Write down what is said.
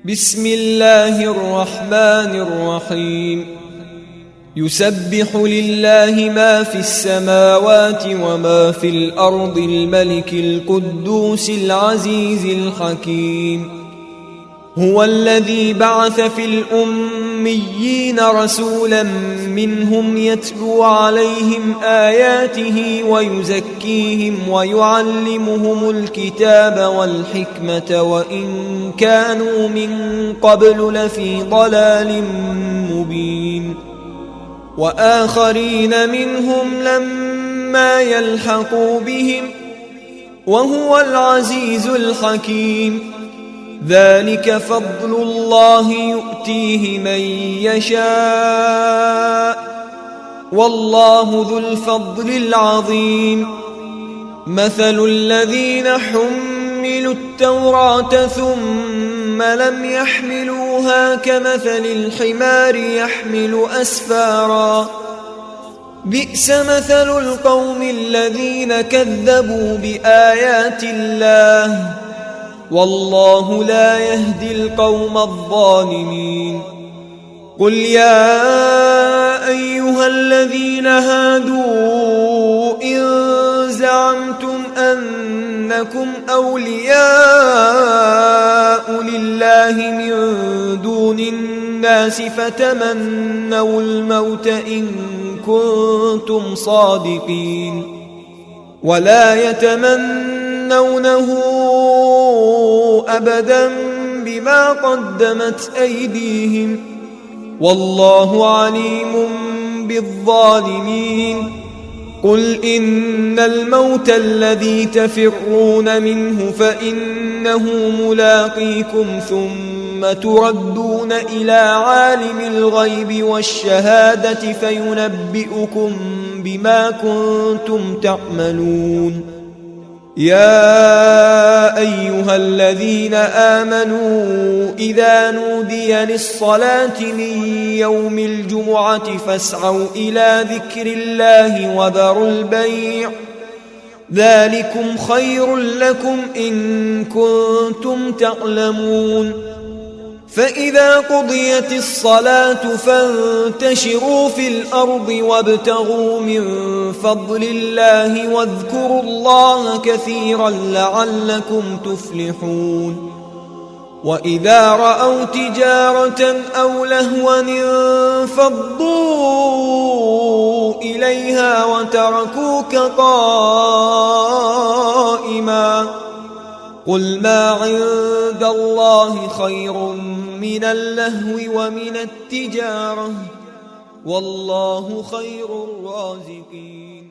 بسم الله الرحمن الرحيم يسبح لله ما في السماوات وما في الأرض الملك القدوس العزيز الحكيم هو الذي بعث في الأميين رسولا منهم يتلو عليهم آياته ويزكيهم ويعلمهم الكتاب والحكمة وإن كانوا من قبل لفي ضلال مبين وآخرين منهم لما يلحقوا بهم وهو العزيز الحكيم ذلك فضل الله يؤتيه من يشاء والله ذو الفضل العظيم مثل الذين حملوا التوراة ثم لم يحملوها كمثل الحمار يحمل أسفارا بئس مثل القوم الذين كذبوا بآيات الله والله لا يهدي القوم الظالمين قل يا أيها الذين هادوا إن زعمتم أنكم أولياء لله من دون الناس فتمنوا الموت إن كنتم صادقين ولا يتمنونه أبدا بما قدمت أيديهم والله عليم بالظالمين قل إن الموت الذي تفرون منه فإنه ملاقيكم ثم تردون إلى عالم الغيب والشهادة فينبئكم بما كنتم تعملون يا أيها الذين آمنوا إذا نودي للصلاة من يوم الجمعة فاسعوا إلى ذكر الله وذروا البيع ذلكم خير لكم إن كنتم تعلمون فإذا قضيت الصلاة فانتشروا في الأرض وابتغوا من فضل الله واذكروا الله كثيرا لعلكم تفلحون وإذا رأوا تجارة أو لهوا انفضوا إليها وتركوك قائما قل ما عند الله خير من اللهو ومن التجارة والله خير الرازقين